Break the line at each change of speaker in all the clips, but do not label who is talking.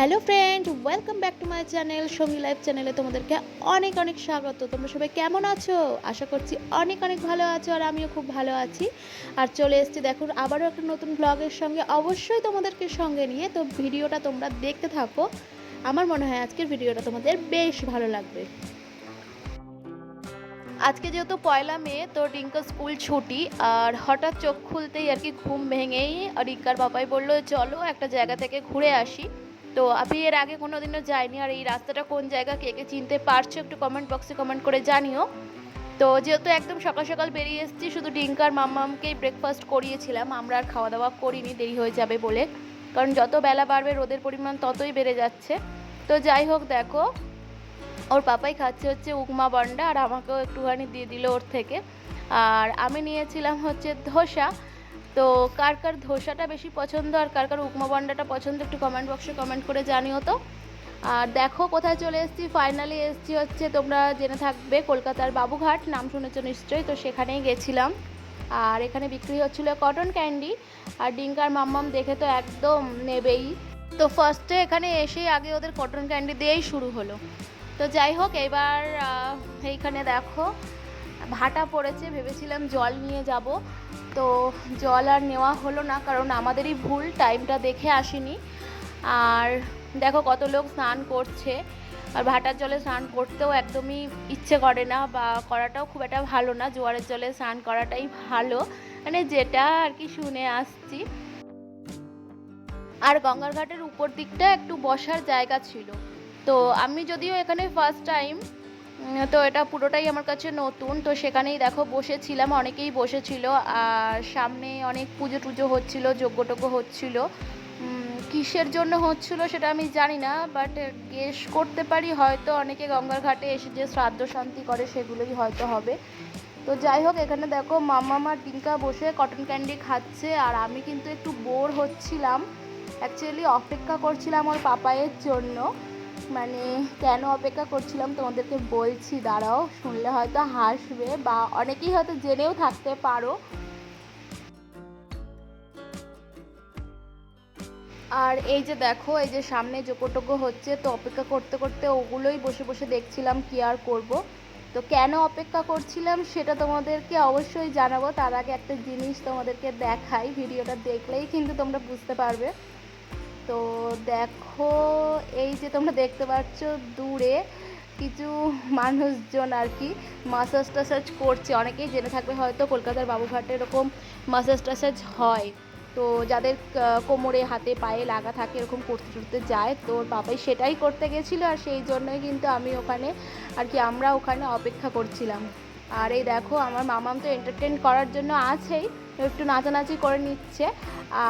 Hello friend, welcome back to my channel সঙ্গী life চ্যানেলে তোমাদেরকে অনেক অনেক স্বাগত। তোমরা সবাই কেমন আছো? আশা করছি অনেক অনেক ভালো আছো, আর আমিও খুব ভালো আছি। আর চলে এসেছি দেখো আবারও একটা নতুন ব্লগের সঙ্গে, অবশ্যই তোমাদেরকে সঙ্গে নিয়ে। তো ভিডিওটা তোমরা দেখতে থাকো, আমার মনে হয় আজকের ভিডিওটা তোমাদের বেশ ভালো লাগবে। আজকে যেহেতু পয়লা মে, তো রিঙ্কার স্কুল ছুটি, আর হঠাৎ চোখ খুলতেই আর কি ঘুম ভেঙেই রিঙ্কার বাবাই বললো চলো একটা জায়গা থেকে ঘুরে আসি। তো আমি এর আগে কোনো দিনও যাইনি, আর এই রাস্তাটা কোন জায়গা কে কে চিনতে পারছো একটু কমেন্ট বক্সে কমেন্ট করে জানিও। তো যেহেতু একদম সকাল সকাল বেরিয়ে এসেছি, শুধু ডিঙ্কার মাম্মামকেই ব্রেকফাস্ট করিয়েছিলাম, আমরা আর খাওয়া দাওয়া করিনি, দেরি হয়ে যাবে বলে। কারণ যত বেলা বাড়বে রোদের পরিমাণ ততই বেড়ে যাচ্ছে। তো যাই হোক, দেখো ওর পাপাই খাচ্ছে হচ্ছে উপমা বন্ডা, আর আমাকেও একটুখানি দিয়ে দিল ওর থেকে। আর আমি নিয়েছিলাম হচ্ছে ধোসা। তো কার কার ধোসাটা বেশি পছন্দ আর কার কার উপমা বন্ডাটা পছন্দ একটু কমেন্ট বক্সে কমেন্ট করে জানিও তো। আর দেখো কোথায় চলে এসেছি, ফাইনালি এসেছি হচ্ছে, তোমরা জেনে থাকবে, কলকাতার বাবুঘাট, নাম শুনেছো নিশ্চয়ই। তো সেখানেই গেছিলাম, আর এখানে বিক্রি হচ্ছিলো কটন ক্যান্ডি, আর ডিঙ্কার মাম্মাম দেখে তো একদম নেবেই। তো ফার্স্টে এখানে এসেই আগে ওদের কটন ক্যান্ডি দিয়েই শুরু হলো। তো যাই হোক, এবার এইখানে দেখো ভাটা পড়েছে, ভেবেছিলাম জল নিয়ে যাব, তো জল আর নেওয়া হলো না, কারণ আমাদেরই ভুল, টাইমটা দেখে আসিনি। আর দেখো কত লোক স্নান করছে, আর ভাটার জলে স্নান করতেও একদমই ইচ্ছে করে না, বা করাটাও খুব একটা ভালো না, জোয়ারের জলে স্নান করাটাই ভালো, মানে যেটা আর কি শুনে আসছি। আর গঙ্গার ঘাটের উপর দিকটা একটু বসার জায়গা ছিল। তো আমি যদিও এখানে ফার্স্ট টাইম, তো এটা পুরোটাই আমার কাছে নতুন। তো সেখানেই দেখো বসেছিলাম, অনেকেই বসেছিল, আর সামনে অনেক পুজো টুজো হচ্ছিল, যজ্ঞ হচ্ছিল। কিসের জন্য হচ্ছিল সেটা আমি জানি না, বাট গেস করতে পারি হয়তো অনেকে গঙ্গার ঘাটে এসে যে শ্রাদ্ধ শান্তি করে সেগুলোই হয়তো হবে। তো যাই হোক, এখানে দেখো মাম্মাম আর ডিঙ্কা বসে কটন ক্যান্ডি খাচ্ছে, আর আমি কিন্তু একটু বোর হচ্ছিলাম। অ্যাকচুয়ালি অপেক্ষা করছিলাম ওর পাপায়ের জন্য। মানে কেন অপেক্ষা করছিলাম তোমাদেরকে বলছি, দাঁড়াও, শুনলে হয়তো হাসবে, বা অনেকেই হয়তো জেনেও থাকতে পারো। আর এই যে দেখো, এই যে সামনে যোগ্য হচ্ছে, তো অপেক্ষা করতে করতে ওগুলোই বসে বসে দেখছিলাম, কি আর করব। তো কেন অপেক্ষা করছিলাম সেটা তোমাদেরকে অবশ্যই জানাবো, তার আগে একটা জিনিস তোমাদেরকে দেখাই, ভিডিওটা দেখলেই কিন্তু তোমরা বুঝতে পারবে। তো দেখো, এই যে তোমরা দেখতে পাচ্ছ দূরে কিছু মানুষজন আর কি মাসাজ টাসাজ করছে, অনেকেই জেনে থাকবে হয়তো কলকাতার বাবুঘাটে এরকম মাসাজ টাসাজ হয়। তো যাদের কোমরে হাতে পায়ে লাগা থাকে এরকম করতে করতে যায়, তো ওর বাবাই সেটাই করতে গেছিলো, আর সেই জন্যই কিন্তু আমি ওখানে আর কি আমরা ওখানে অপেক্ষা করছিলাম। আর এই দেখো আমার মামাম তো এন্টারটেন করার জন্য আছেই, একটু নাচানাচি করে নিচ্ছে।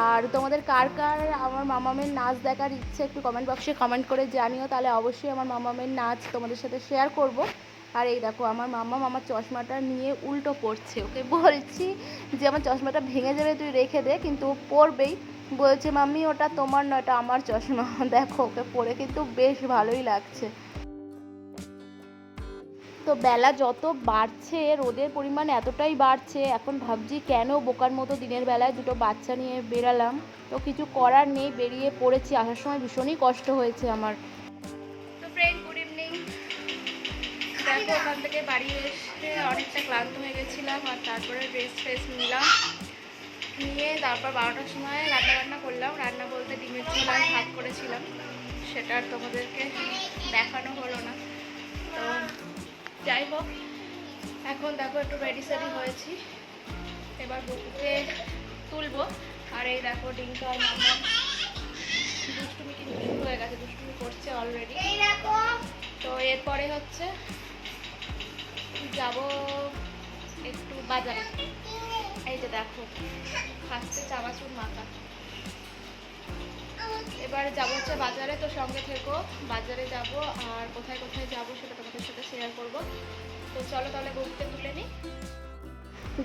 আর তোমাদের কার কার আমার মামামের নাচ দেখার ইচ্ছে একটু কমেন্ট বক্সে কমেন্ট করে জানিও, তাহলে অবশ্যই আমার মামামের নাচ তোমাদের সাথে শেয়ার করব। আর এই দেখো আমার মাম্মাম আমার চশমাটা নিয়ে উল্টো পড়ছে, ওকে বলছি যে আমার চশমাটা ভেঙে যাবে, তুই রেখে দে, কিন্তু ও পড়বেই। বলছে মাম্মি ওটা তোমার নয়, ওটা আমার চশমা। দেখো ওকে পরে কিন্তু বেশ ভালোই লাগছে। তো বেলা যত বাড়ছে, রোদের পরিমাণ এতটাই বাড়ছে, এখন ভাবছি কেন বোকার মতো দিনের বেলায় দুটো বাচ্চা নিয়ে বেরালাম। তো কিছু করার নেই, বেরিয়ে পড়েছি, আসার সময় ভীষণই কষ্ট হয়েছে আমার। তো ফ্রেন্ড, গুড ইভিনিং। দেখো ওখান থেকে বাড়ি এসে অনেকটা ক্লান্ত হয়ে গেছিলাম, আর তারপরে রেস্ট ফ্রেস্ট নিলাম, নিয়ে তারপর 12টার সময় রান্না করলাম। রান্না বলতে ডিমের ঝোল আর ভাত করেছিলাম, সেটা আর তোমাদেরকে দেখানো হলো না। তো যাই হোক, এখন দেখো একটু রেডি সেডি হয়েছি, এবার বকুকে তুলবো। আর এই দেখো ডিঙ্কা আর মামা দুষ্টুমি কিন্তু শুরু হয়ে গেছে, দুষ্টুমি করছে অলরেডি। তো এরপরে হচ্ছে যাব একটু বাজারে। এই যে দেখো খাচ্ছে চানাচুর মাখা। এবার যাবো হচ্ছে বাজারে, তো সঙ্গে থেকো, বাজারে যাব, আর কোথায় কোথায় যাবো সেটা তোমাদের সাথে শেয়ার করব। তো চলো তাহলে গপুকে তুলে নিই।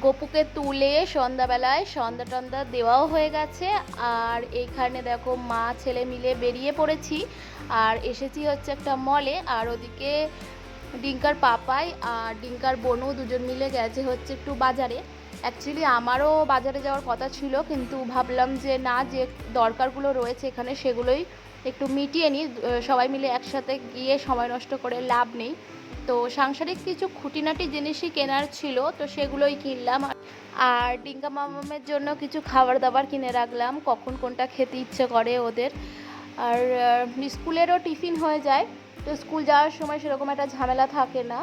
গপুকে তুলে সন্ধ্যাবেলায় সন্ধ্যা টন্ধা দেওয়াও হয়ে গেছে, আর এইখানে দেখো মা ছেলে মিলে বেরিয়ে পড়েছি, আর এসেছি হচ্ছে একটা মলে। আর ওদিকে ডিঙ্কার পাপাই আর ডিঙ্কার বোনও দুজন মিলে গেছে হচ্ছে একটু বাজারে। অ্যাকচুয়ালি আমারও বাজারে যাওয়ার কথা ছিল, কিন্তু ভাবলাম যে না, যে দরকারগুলো রয়েছে এখানে সেগুলোই একটু মিটিয়ে নিই, সবাই মিলে একসাথে গিয়ে সময় নষ্ট করে লাভ নেই। তো সাংসারিক কিছু খুঁটিনাটি জিনিসই কেনার ছিল, তো সেগুলোই কিনলাম। আর ডিঙ্কা মামামের জন্য কিছু খাবার দাবার কিনে রাখলাম, কখন কোনটা খেতে ইচ্ছে করে ওদের। আর স্কুলেরও টিফিন হয়ে যায়, তো স্কুল যাওয়ার সময় সেরকম একটা ঝামেলা থাকে না।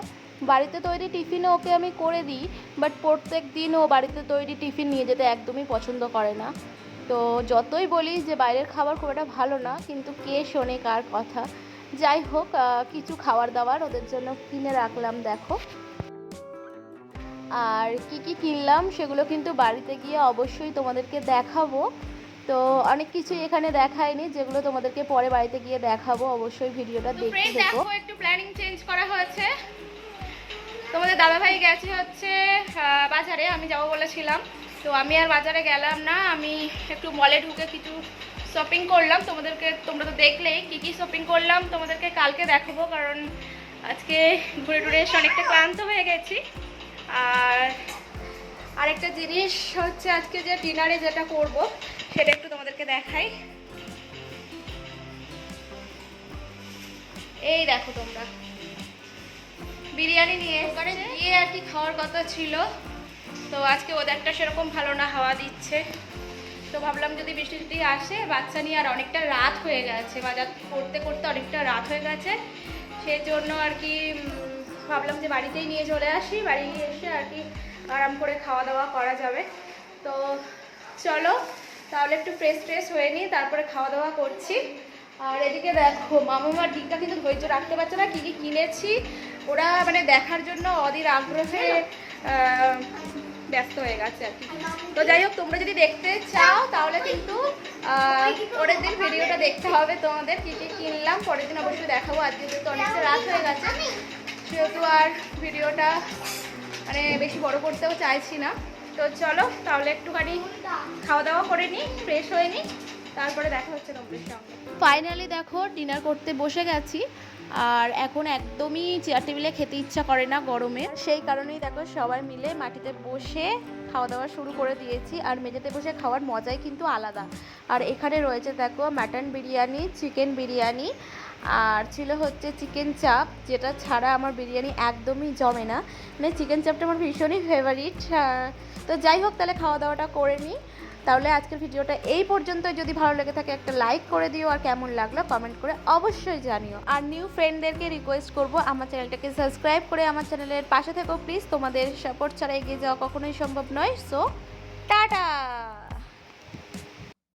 বাড়িতে তৈরি টিফিনও ওকে আমি করে দিই, বাট প্রত্যেক দিন ও বাড়িতে তৈরি টিফিন নিয়ে যেতে একদমই পছন্দ করে না। তো যতই বলি যে বাইরের খাবার খুব একটা ভালো না, কিন্তু কে শোনে কার কথা। যাই হোক, কিছু খাবার দাবার ওদের জন্য কিনে রাখলাম দেখো। আর কি কি কিনলাম সেগুলো কিন্তু বাড়িতে গিয়ে অবশ্যই তোমাদেরকে দেখাবো। তো অনেক কিছু এখানে দেখায়নি, যেগুলো তোমাদেরকে পরে বাড়িতে গিয়ে দেখাবো, অবশ্যই ভিডিওটা দেখতে থেকো। একটু প্ল্যানিং চেঞ্জ করা হয়েছে। তোমাদের দাদাভাই গেছে হচ্ছে বাজারে, আমি যাবো বলেছিলাম, তো আমি আর বাজারে গেলাম না। আমি একটু মলে ঢুকে কিছু শপিং করলাম, তোমরা তো দেখলেই কি কি শপিং করলাম, তোমাদেরকে কালকে দেখাবো, কারণ আজকে ঘুরে টুরে এসে অনেকটা ক্লান্ত হয়ে গেছি। আর আরেকটা জিনিস হচ্ছে, আজকে যে ডিনারে যেটা করব সেটা একটু তোমাদেরকে দেখাই। এই দেখো তোমরা, বিরিয়ানি নিয়ে ওখানে গিয়ে আর কি খাওয়ার কথা ছিল, তো আজকে ওদেরটা সেরকম ভালো না, হাওয়া দিচ্ছে। তো ভাবলাম যদি বৃষ্টি টিষ্টি আসে, বাচ্চা নিয়ে আর অনেকটা রাত হয়ে গেছে, বাজার করতে করতে অনেকটা রাত হয়ে গেছে, সেই জন্য আর কি ভাবলাম যে বাড়িতেই নিয়ে চলে আসি, বাড়ি নিয়ে এসে আর কি আরাম করে খাওয়া দাওয়া করা যাবে। তো চলো তাহলে একটু ফ্রেশ হয়ে নিই, তারপরে খাওয়া দাওয়া করছি। আর এদিকে দেখো মামামার ডিঙ্কা কিন্তু ধৈর্য রাখতে পারছে না, কী কী কিনেছি ওরা মানে দেখার জন্য অধীর আগ্রহে ব্যস্ত হয়ে গেছে আর কি। তো যাই হোক, তোমরা যদি দেখতে চাও তাহলে কিন্তু পরের দিন ভিডিওটা দেখতে হবে তোমাদের, কী কী কিনলাম পরের দিন অবশ্যই দেখাবো। আজকে যেহেতু অনেকটা রাত হয়ে গেছে, সেহেতু আর ভিডিওটা মানে বেশি বড় করতেও চাইছি না। তো চলো তাহলে একটুখানি খাওয়া দাওয়া করে নিই, ফ্রেশ হয়ে নিই, তারপরে দেখা হচ্ছে তোমাদের সঙ্গে। ফাইনালি দেখো ডিনার করতে বসে গেছি, আর এখন একদমই চেয়ার টেবিলে খেতে ইচ্ছা করে না গরমে, সেই কারণেই দেখো সবাই মিলে মাটিতে বসে খাওয়া দাওয়া শুরু করে দিয়েছি। আর মেঝেতে বসে খাওয়ার মজাই কিন্তু আলাদা। আর এখানে রয়েছে দেখো মাটন বিরিয়ানি, চিকেন বিরিয়ানি, আর ছিল হচ্ছে চিকেন চাপ, যেটা ছাড়া আমার বিরিয়ানি একদমই জমে না, মানে চিকেন চাপটা আমার ভীষণই ফেভারিট। তো যাই হোক, তাহলে খাওয়া দাওয়াটা করে নিই। তাহলে আজকের ভিডিওটা এই পর্যন্ত, যদি ভালো লেগে থাকে একটা লাইক করে দিও, আর কেমন লাগলো কমেন্ট করে অবশ্যই জানিও। আর নিউ ফ্রেন্ডদেরকে রিকোয়েস্ট করব আমার চ্যানেলটাকে সাবস্ক্রাইব করে আমার চ্যানেলের পাশে থেকো প্লিজ, তোমাদের সাপোর্ট ছাড়া এগিয়ে যাওয়া কখনোই সম্ভব নয়। So tata.